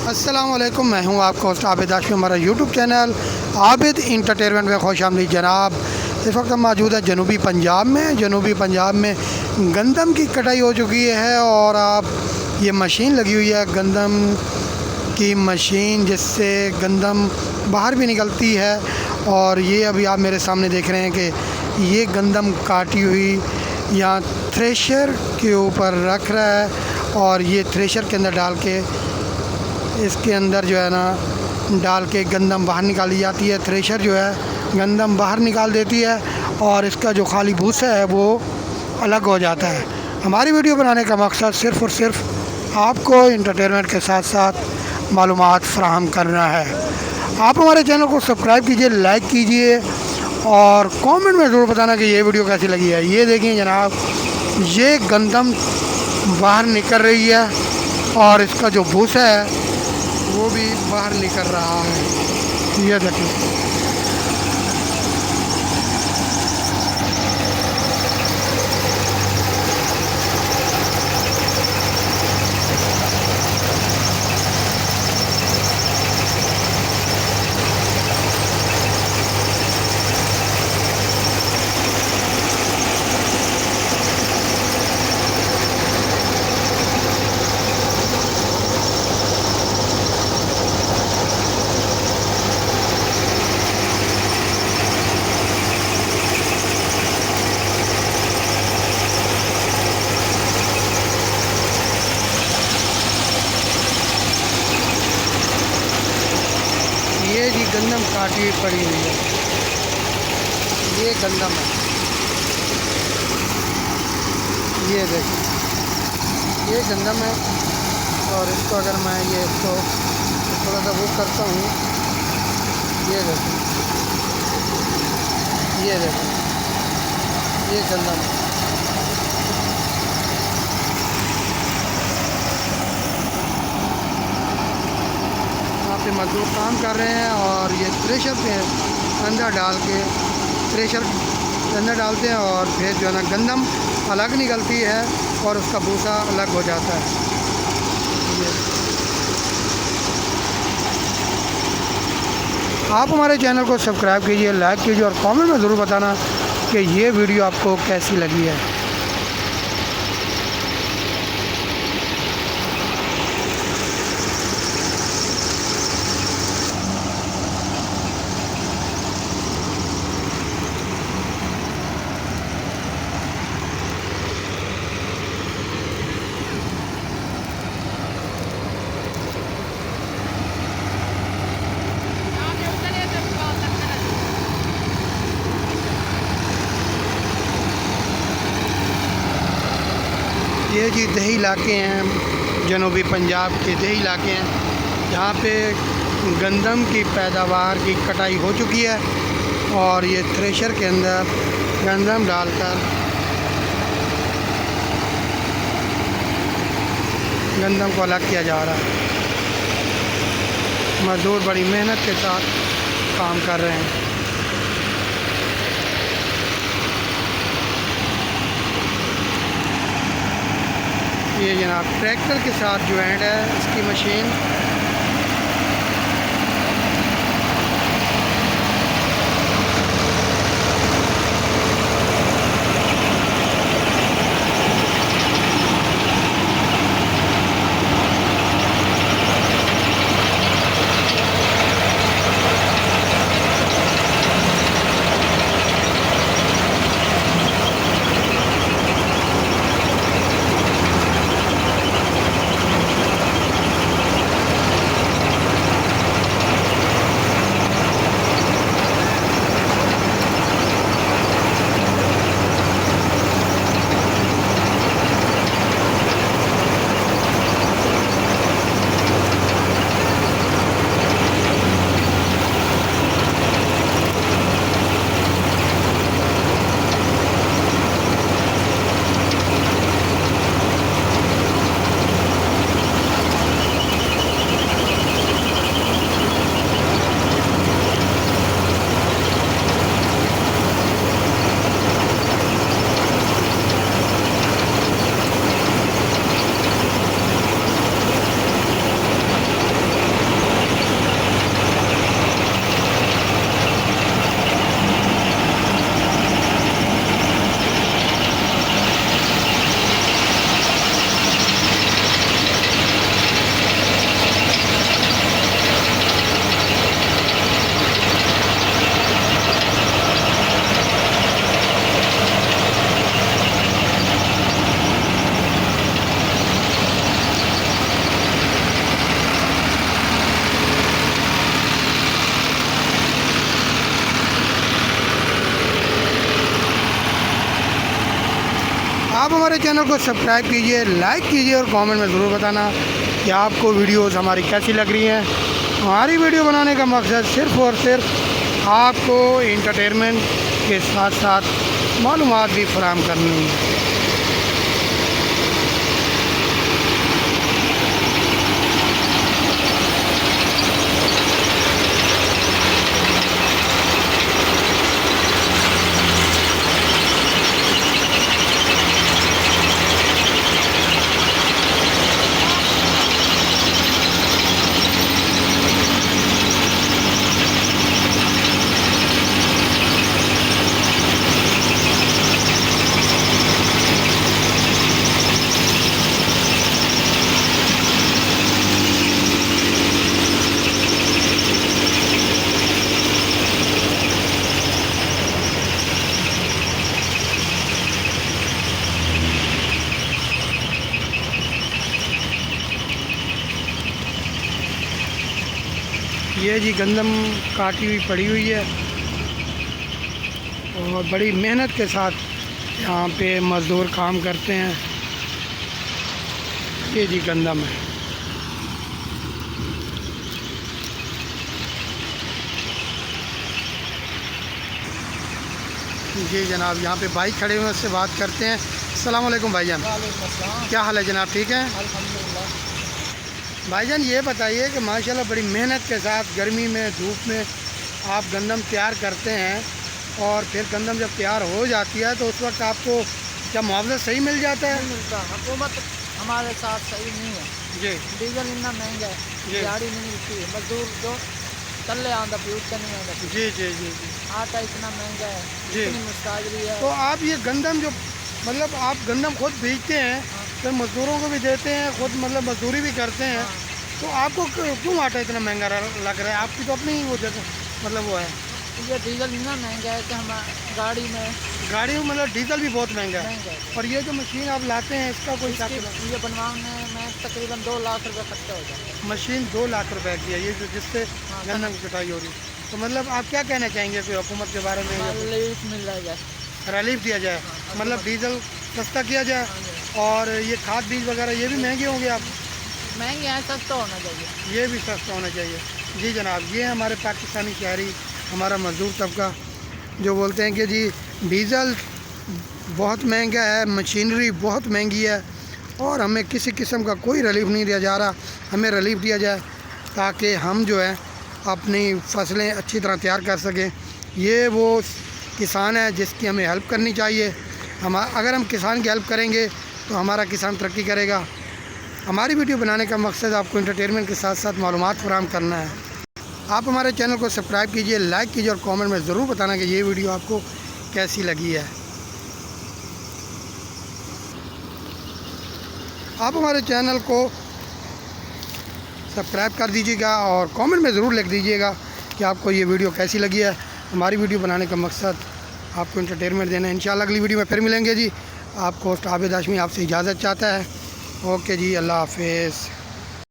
अस्सलाम वालेकुम, मैं हूं आपका होस्ट आबिद हाशमी। हमारा यूट्यूब चैनल आबिद इंटरटेनमेंट में खुश आमदीद जनाब। इस वक्त हम मौजूद है जनूबी पंजाब में। जनूबी पंजाब में गंदम की कटाई हो चुकी है और आप ये मशीन लगी हुई है, गंदम की मशीन, जिससे गंदम बाहर भी निकलती है। और ये अभी आप मेरे सामने देख रहे हैं कि ये गंदम काटी हुई यहाँ थ्रेशर के ऊपर रख रहा है और ये थ्रेशर के अंदर डाल के, इसके अंदर जो है ना डाल के गंदम बाहर निकाली जाती है। थ्रेशर जो है गंदम बाहर निकाल देती है और इसका जो खाली भूसा है वो अलग हो जाता है। हमारी वीडियो बनाने का मकसद सिर्फ़ और सिर्फ आपको इंटरटेनमेंट के साथ साथ मालूमात फ़राहम करना है। आप हमारे चैनल को सब्सक्राइब कीजिए, लाइक कीजिए और कमेंट में ज़रूर बताना कि ये वीडियो कैसी लगी है। ये देखिए जनाब, ये गंदम बाहर निकल रही है और इसका जो भूसा है वो भी बाहर निकल रहा है। ये देखिए, ये जी गंदम काटी हुई पड़ी हुई है। ये गंदम है, ये देखिए, ये गंदम है। और इसको अगर मैं ये इसको थोड़ा सा वो करता हूँ, ये देखिए, ये देखिए, ये गंदम है। यहाँ पे मजदूर काम कर रहे हैं और ये थ्रेशर पे अंदर डाल के, थ्रेशर के अंदर डालते हैं और फिर जो है ना गंदम अलग निकलती है और उसका भूसा अलग हो जाता है। ये आप हमारे चैनल को सब्सक्राइब कीजिए, लाइक कीजिए और कमेंट में ज़रूर बताना कि ये वीडियो आपको कैसी लगी है। ये जी दही इलाके हैं, जनूबी पंजाब के दही इलाके हैं जहाँ पे गंदम की पैदावार की कटाई हो चुकी है और ये थ्रेशर के अंदर गंदम डालकर गंदम को अलग किया जा रहा है। मज़दूर बड़ी मेहनत के साथ काम कर रहे हैं। ये जनाब ट्रैक्टर के साथ ज्वाइंट है इसकी मशीन। हमारे चैनल को सब्सक्राइब कीजिए, लाइक कीजिए और कमेंट में ज़रूर बताना कि आपको वीडियोस हमारी कैसी लग रही हैं। हमारी वीडियो बनाने का मकसद सिर्फ़ और सिर्फ आपको इंटरटेनमेंट के साथ साथ मालूमात भी फराहम करनी है। ये जी गंदम काटी हुई पड़ी हुई है और बड़ी मेहनत के साथ यहाँ पे मज़दूर काम करते हैं। ये जी गंदम है। जी जनाब, यहाँ पे भाई खड़े हुए हैं, उससे बात करते हैं। अस्सलाम वालेकुम भाईजान। क्या हाल है जनाब, ठीक है? अल्हम्दुलिल्लाह। भाईजान ये बताइए कि माशाल्लाह बड़ी मेहनत के साथ गर्मी में धूप में आप गंदम तैयार करते हैं और फिर गंदम जब तैयार हो जाती है तो उस वक्त आपको क्या मुआवजा सही मिल जाता है? नहीं मिलता, हुकूमत हमारे साथ सही नहीं है जी डीजल इतना महंगा है, जी। दिहाड़ी नहीं मिलती है, मजदूर जो तल्ले आंदा प्यूट का नहीं आंदा, जी जी जी जी। आटा इतना महंगा है, जी। इतनी मुस्ताजरी है। तो आप ये गंदम जो मतलब आप गंदम खुद बेचते हैं फिर मज़दूरों को भी देते हैं, खुद मतलब मजदूरी भी करते हैं, तो आपको क्यों आटा इतना महंगा लग रहा है? आपकी तो अपनी वो जगह मतलब वो है। ये डीजल इतना महंगा है कि हम गाड़ी में मतलब डीजल भी बहुत महंगा है। महंगा है। और ये जो मशीन आप लाते हैं इसका कोई हिसाब किताब? ये बनवाने में तकरीबन 2 लाख रुपये खर्चा हो जाता है। मशीन 2 लाख रुपए की है ये जो जिससे हाँ, गन्ना की कटाई हो रही है। तो मतलब आप क्या कहना चाहेंगे कोई हुकूमत के बारे में? रिलीफ मिल जाएगा, रिलीफ दिया जाए, मतलब डीजल सस्ता किया जाए और ये खाद बीज वगैरह ये भी महंगे होंगे आप? महंगे हैं, सस्ता होना चाहिए। ये भी सस्ता होना चाहिए। जी जनाब, ये हमारे पाकिस्तानी शहरी, हमारा मजदूर तबका जो बोलते हैं कि जी डीज़ल बहुत महंगा है, मशीनरी बहुत महंगी है और हमें किसी किस्म का कोई रिलीफ नहीं दिया जा रहा। हमें रिलीफ दिया जाए ताकि हम जो है अपनी फसलें अच्छी तरह तैयार कर सकें। ये वो किसान है जिसकी हमें हेल्प करनी चाहिए। अगर हम किसान की हेल्प करेंगे तो हमारा किसान तरक्की करेगा। हमारी वीडियो बनाने का मकसद आपको इंटरटेनमेंट के साथ साथ मालूमात फराहम करना है। आप हमारे चैनल को सब्सक्राइब कीजिए, लाइक कीजिए और कमेंट में ज़रूर बताना कि ये वीडियो आपको कैसी लगी है। आप हमारे चैनल को सब्सक्राइब कर दीजिएगा और कमेंट में ज़रूर लिख दीजिएगा कि आपको ये वीडियो कैसी लगी है। हमारी वीडियो बनाने का मकसद आपको इंटरटेनमेंट देना है। इंशाल्लाह अगली वीडियो में फिर मिलेंगे जी। आपको होस्ट आबिद हाशमी आपसे इजाज़त चाहता है। ओके जी, अल्लाह हाफिज़।